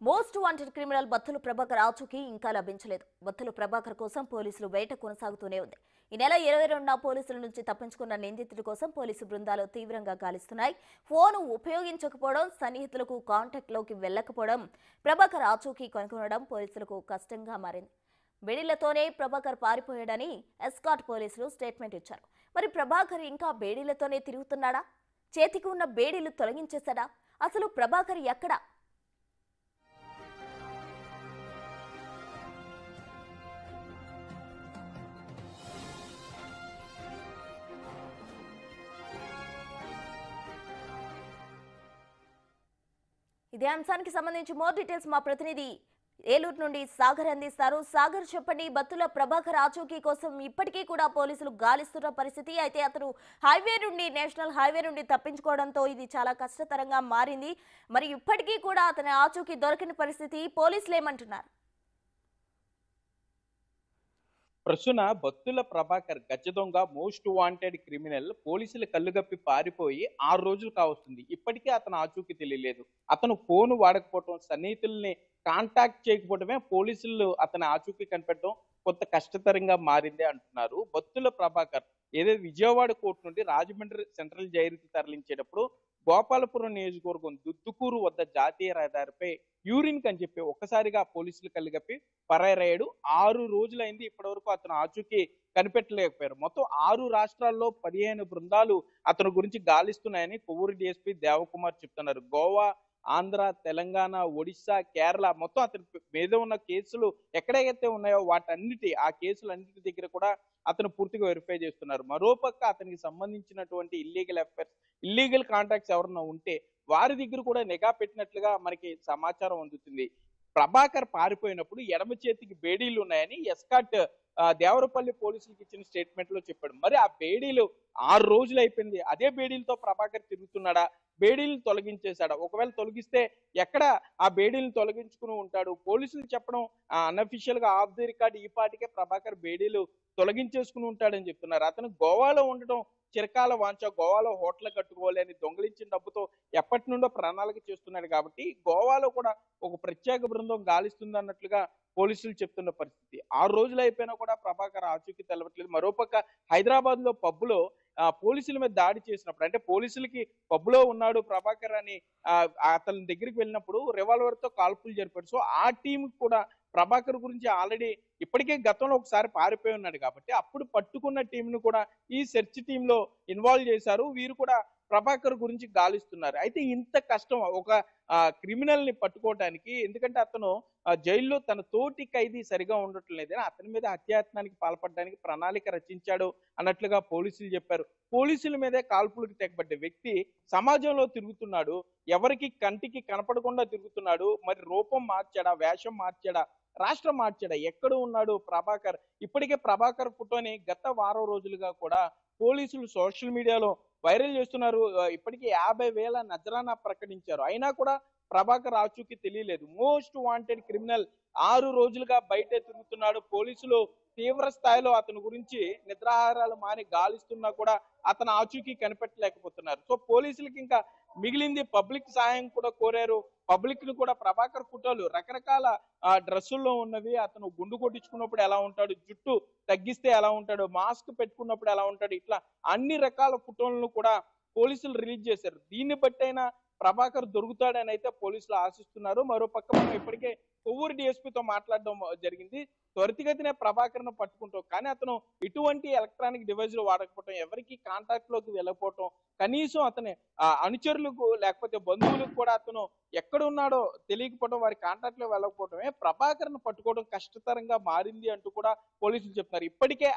Most wanted criminal Battula Prabhakar ఆచూకీ ఇంకా లభించలేదు. బత్తుల ప్రభాకర్ కోసం పోలీసులు వేట కొనసాగుతూనే ఉంది. ఈ నెల 22న పోలీసుల నుంచి తప్పించుకున్న నిందితుడి కోసం పోలీసు బృందాలు తీవ్రంగా గాలిస్తున్నాయి. ఫోన్ ఉపయోగించకపోవడం, సన్నిహితులకు కాంటాక్ట్లోకి వెళ్లకపోవడం, ప్రభాకర్ ఆచూకీ కనుగొనడం పోలీసులకు కష్టంగా మారింది. బేడీలతోనే ప్రభాకర్ పారిపోయాడని ఎస్కాట్ పోలీసులు స్టేట్మెంట్ ఇచ్చారు. మరి ప్రభాకర్ ఇంకా బేడీలతోనే తిరుగుతున్నాడా? చేతికి ఉన్న బేడీలు తొలగించేశాడా? అసలు ప్రభాకర్ ఎక్కడా? ఇదే అంశానికి సంబంధించి మోర్ డీటెయిల్స్ మా ప్రతినిధి ఏలూరు నుండి సాగర్ అందిస్తారు. సాగర్, చెప్పండి, బత్తుల ప్రభాకర్ ఆచూకీ కోసం ఇప్పటికీ కూడా పోలీసులు గాలిస్తున్న పరిస్థితి. అయితే అతను నేషనల్ హైవే నుండి తప్పించుకోవడంతో ఇది చాలా కష్టతరంగా మారింది. మరి ఇప్పటికీ కూడా అతని ఆచూకీ దొరకని పరిస్థితి. పోలీసులు ఏమంటున్నారు? ప్రస్తున బత్తుల ప్రభాకర్ గజ దొంగ, మోస్ట్ వాంటెడ్ క్రిమినల్ పోలీసులు కళ్ళుగప్పి పారిపోయి 6 రోజులు కావస్తుంది. ఇప్పటికే అతను ఆచూకీ తెలియలేదు. అతను ఫోన్ వాడకపోవటం, సన్నిహితుల్ని కాంటాక్ట్ చేయకపోవడమే పోలీసులు అతని ఆచూకీ కనిపెట్టడం కొంత కష్టతరంగా మారింది అంటున్నారు. బత్తుల ప్రభాకర్ ఏదైతే విజయవాడ కోర్టు నుండి రాజమండ్రి సెంట్రల్ జైలుకి తరలించేటప్పుడు గోపాలపురం నియోజకవర్గం దుద్దుకూరు వద్ద జాతీయ రహదారిపై యూరిన్ అని చెప్పి ఒక్కసారిగా పోలీసులు కళ్ళుగప్పి పరారయ్యాడు. 6 రోజులైంది. ఇప్పటి వరకు అతను ఆచూకీ కనిపెట్టలేకపోయారు. మొత్తం 6 రాష్ట్రాల్లో 15 బృందాలు అతని గురించి గాలిస్తున్నాయని కొవ్వూరు డిఎస్పీ దేవకుమార్ చెప్తున్నారు. గోవా, ఆంధ్ర, తెలంగాణ, ఒడిశా, కేరళ మొత్తం అతని మీద ఉన్న కేసులు ఎక్కడైతే ఉన్నాయో ఆ కేసులన్నిటి దగ్గర కూడా అతను పూర్తిగా వెరిఫై చేస్తున్నారు. మరోపక్క అతనికి సంబంధించినటువంటి ఇల్లీగల్ కాంటాక్ట్స్ ఎవరన్నా ఉంటే వారి దగ్గర కూడా నిఘా పెట్టినట్లుగా మనకి సమాచారం అందుతుంది. ప్రభాకర్ పారిపోయినప్పుడు ఎడమ చేతికి బేడీలు ఉన్నాయని ఎస్కాట్ దేవరపల్లి పోలీసులకు ఇచ్చిన స్టేట్మెంట్ లో చెప్పాడు. మరి ఆ బేడీలు 6 రోజులు అయిపోయింది. అదే బేడీలతో ప్రభాకర్ తిరుగుతున్నాడా? బేడీలను తొలగించేశాడా? ఒకవేళ తొలగిస్తే ఎక్కడ ఆ బేడీలను తొలగించుకుని ఉంటాడు? పోలీసులు చెప్పడం అన్అఫీషియల్ గా ఆఫ్ ది రికార్డ్ ఈ పాటికే ప్రభాకర్ బేడీలు తొలగించేసుకుని ఉంటాడని చెప్తున్నారు. అతను గోవాలో ఉండటం చిరకాల వాంఛ. గోవాలో హోటల్ కట్టుకోవాలి అని దొంగలించిన డబ్బుతో ఎప్పటి నుండో ప్రణాళిక చేస్తున్నాడు కాబట్టి గోవాలో కూడా ఒక ప్రత్యేక బృందం గాలిస్తుంది అన్నట్లుగా పోలీసులు చెప్తున్న పరిస్థితి. 6 రోజులు అయిపోయినా కూడా ప్రభాకర్ ఆచూకీ తెలవట్లేదు. మరోపక్క హైదరాబాద్ లో పబ్బులో పోలీసుల మీద దాడి చేసినప్పుడు, అంటే పోలీసులకి పబ్బులో ఉన్నాడు ప్రభాకర్ అని అతని దగ్గరికి వెళ్ళినప్పుడు రివాల్వర్ తో కాల్పులు జరిపాడు. సో ఆ టీం కూడా ప్రభాకర్ గురించి ఆల్రెడీ ఇప్పటికే గతంలో ఒకసారి పారిపోయి ఉన్నాడు కాబట్టి అప్పుడు పట్టుకున్న టీంను కూడా ఈ సెర్చ్ టీమ్ లో ఇన్వాల్వ్ చేశారు. వీరు కూడా ప్రభాకర్ గురించి గాలిస్తున్నారు. అయితే ఇంత కష్టం ఒక క్రిమినల్ ని పట్టుకోవడానికి, ఎందుకంటే అతను జైల్లో తన తోటి ఖైదీ సరిగా ఉండటం లేదని అతని మీద హత్యాయత్నానికి పాల్పడడానికి ప్రణాళిక రచించాడు అన్నట్లుగా పోలీసులు చెప్పారు. పోలీసుల మీదే కాల్పులకు తెగబడ్డ వ్యక్తి సమాజంలో తిరుగుతున్నాడు. ఎవరికి కంటికి కనపడకుండా తిరుగుతున్నాడు. మరి రూపం మార్చాడా? వేషం మార్చాడా? రాష్ట్రం మార్చాడా? ఎక్కడ ఉన్నాడు ప్రభాకర్? ఇప్పటికే ప్రభాకర్ ఫోటోని గత వారం రోజులుగా కూడా పోలీసులు సోషల్ మీడియాలో వైరల్ చేస్తున్నారు. ఇప్పటికీ 50,000 నజరానా ప్రకటించారు. అయినా కూడా ప్రభాకర్ ఆచూకీ తెలియలేదు. మోస్ట్ వాంటెడ్ క్రిమినల్ 6 రోజులుగా బయటే తిరుగుతున్నాడు. పోలీసులు తీవ్ర స్థాయిలో అతని గురించి నిద్రాహారాలు మాని గాలిస్తున్నా కూడా అతను ఆచూకీ కనిపెట్టలేకపోతున్నారు. సో పోలీసులకి ఇంకా మిగిలింది పబ్లిక్ సహాయం కూడా కోరారు. పబ్లిక్ ను కూడా ప్రభాకర్ ఫోటోలు రకరకాల డ్రెస్సుల్లో ఉన్నవి, అతను గుండు కొట్టించుకున్నప్పుడు ఎలా ఉంటాడు, జుట్టు తగ్గిస్తే ఎలా ఉంటాడు, మాస్క్ పెట్టుకున్నప్పుడు ఎలా ఉంటాడు, ఇట్లా అన్ని రకాల ఫోటోలను కూడా పోలీసులు రిలీజ్ చేశారు. దీన్ని బట్టైనా ప్రభాకర్ దొరుకుతాడని అయితే పోలీసులు ఆశిస్తున్నారు. మరో పక్క మనం ఇప్పటికే కొవ్వూరు డిఎస్పీతో మాట్లాడడం జరిగింది. త్వరితగతినే ప్రభాకర్ ను పట్టుకుంటాం, కానీ అతను ఇటువంటి ఎలక్ట్రానిక్ డివైజ్లు వాడకపోవటం, ఎవరికి కాంటాక్ట్ లోకి వెళ్ళకపోవటం, కనీసం అతని అనుచరులకు లేకపోతే బంధువులకు కూడా అతను ఎక్కడ ఉన్నాడో తెలియకపోవడం, వారి కాంటాక్ట్ లో వెళ్ళకపోవడమే ప్రభాకర్ ను పట్టుకోవడం కష్టతరంగా మారింది అంటూ కూడా పోలీసులు చెప్తున్నారు. ఇప్పటికే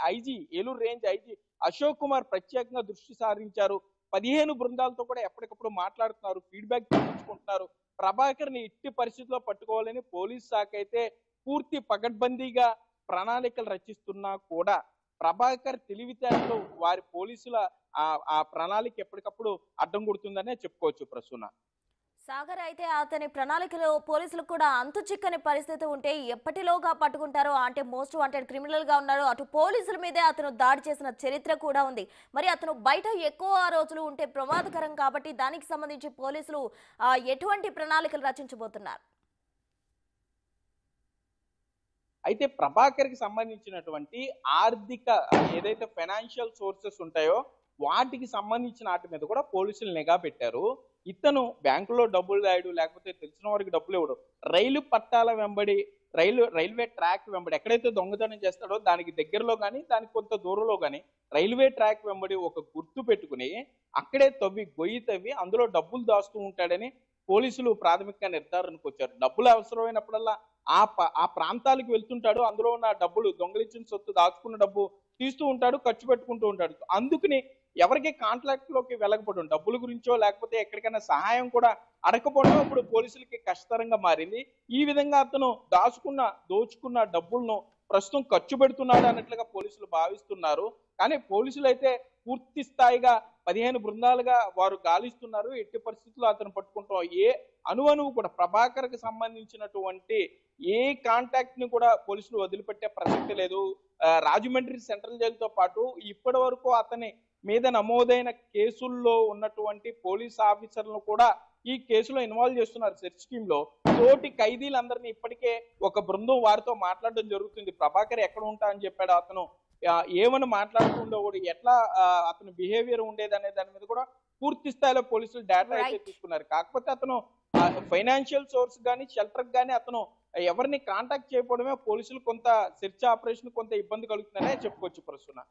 ఏలూరు రేంజ్ ఐజీ అశోక్ కుమార్ ప్రత్యేకంగా దృష్టి సారించారు. 15 బృందాలతో కూడా ఎప్పటికప్పుడు మాట్లాడుతున్నారు, ఫీడ్బ్యాక్ తెప్పించుకుంటున్నారు. ప్రభాకర్ ని ఇట్టి పరిస్థితుల్లో పట్టుకోవాలని పోలీస్ శాఖ అయితే పూర్తి పకడ్బందీగా ప్రణాళికలు రచిస్తున్నా కూడా ప్రభాకర్ తెలివితేటలు వారి పోలీసుల ఆ ప్రణాళిక ఎప్పటికప్పుడు అడ్డం కొడుతుందనే చెప్పుకోవచ్చు ప్రసూన. సాగర్, అయితే అతని ప్రణాళికలో పోలీసులకు కూడా అంతు చిక్కని పరిస్థితి ఉంటే ఎప్పటిలోగా పట్టుకుంటారో? అంటే మోస్ట్ వాంటెడ్ క్రిమినల్ గా ఉన్నారు, అటు పోలీసుల మీదే అతను దాడి చేసిన చరిత్ర కూడా ఉంది. మరి అతను బయట ఎక్కువ రోజులు ఉంటే ప్రమాదకరం కాబట్టి దానికి సంబంధించి పోలీసులు ఎటువంటి ప్రణాళికలు రచించబోతున్నారు? అయితే ప్రభాకర్కి సంబంధించినటువంటి ఆర్థిక ఏదైతే ఫైనాన్షియల్ సోర్సెస్ ఉంటాయో వాటికి సంబంధించిన వాటి మీద కూడా పోలీసులు నిఘా పెట్టారు. ఇతను బ్యాంకులో డబ్బులు దాయడు, లేకపోతే తెలిసిన వారికి డబ్బులు ఇవ్వడు. రైలు పట్టాల వెంబడి రైల్వే ట్రాక్ వెంబడి ఎక్కడైతే దొంగతనం చేస్తాడో దానికి దగ్గరలో కానీ దానికి కొంత దూరంలో కానీ రైల్వే ట్రాక్ వెంబడి ఒక గుర్తు పెట్టుకుని అక్కడే గొయ్యి తవ్వి అందులో డబ్బులు దాస్తూ ఉంటాడని పోలీసులు ప్రాథమికంగా నిర్ధారణకు వచ్చారు. డబ్బులు అవసరమైనప్పుడల్లా ఆ ప్రాంతాలకు వెళ్తుంటాడు. అందులో ఉన్న డబ్బులు దొంగలించిన సొత్తు దాచుకున్న డబ్బు తీస్తూ ఉంటాడు, ఖర్చు పెట్టుకుంటూ ఉంటాడు. అందుకని ఎవరికి కాంట్రాక్ట్ లోకి వెళ్ళకపోవడం, డబ్బుల గురించో లేకపోతే ఎక్కడికైనా సహాయం కూడా అడగకపోవడం ఇప్పుడు పోలీసులకి కష్టతరంగా మారింది. ఈ విధంగా అతను దోచుకున్న డబ్బులను ప్రస్తుతం ఖర్చు పెడుతున్నాడు అన్నట్లుగా పోలీసులు భావిస్తున్నారు. కానీ పోలీసులు అయితే పూర్తి స్థాయిగా 15 బృందాలుగా వారు గాలిస్తున్నారు. ఎట్టి పరిస్థితుల్లో అతను పట్టుకుంటాం. ఏ అణువణువు కూడా ప్రభాకర్కి సంబంధించినటువంటి ఏ కాంటాక్ట్ ని కూడా పోలీసులు వదిలిపెట్టే ప్రసక్తి లేదు. రాజమండ్రి సెంట్రల్ జైలుతో పాటు ఇప్పటి వరకు అతని మీద నమోదైన కేసుల్లో ఉన్నటువంటి పోలీస్ ఆఫీసర్లను కూడా ఈ కేసులో ఇన్వాల్వ్ చేస్తున్నారు. సెర్చ్ టీమ్ లో తోటి ఖైదీలందరినీ ఇప్పటికే ఒక బృందం వారితో మాట్లాడడం జరుగుతుంది. ప్రభాకర్ ఎక్కడ ఉంటా అని చెప్పాడు, అతను ఏమని మాట్లాడుతుండో కూడా ఎట్లా అతను బిహేవియర్ ఉండేది అనే దాని మీద కూడా పూర్తి స్థాయిలో పోలీసులు డేటా అయితే తీసుకున్నారు. కాకపోతే అతను ఫైనాన్షియల్ సోర్స్ కానీ షెల్టర్ కానీ అతను ఎవరిని కాంటాక్ట్ చేయకపోవడమే పోలీసులు కొంత సెర్చ్ ఆపరేషన్ కొంత ఇబ్బంది కలుగుతుందనే చెప్పుకోవచ్చు ప్రస్తుతం.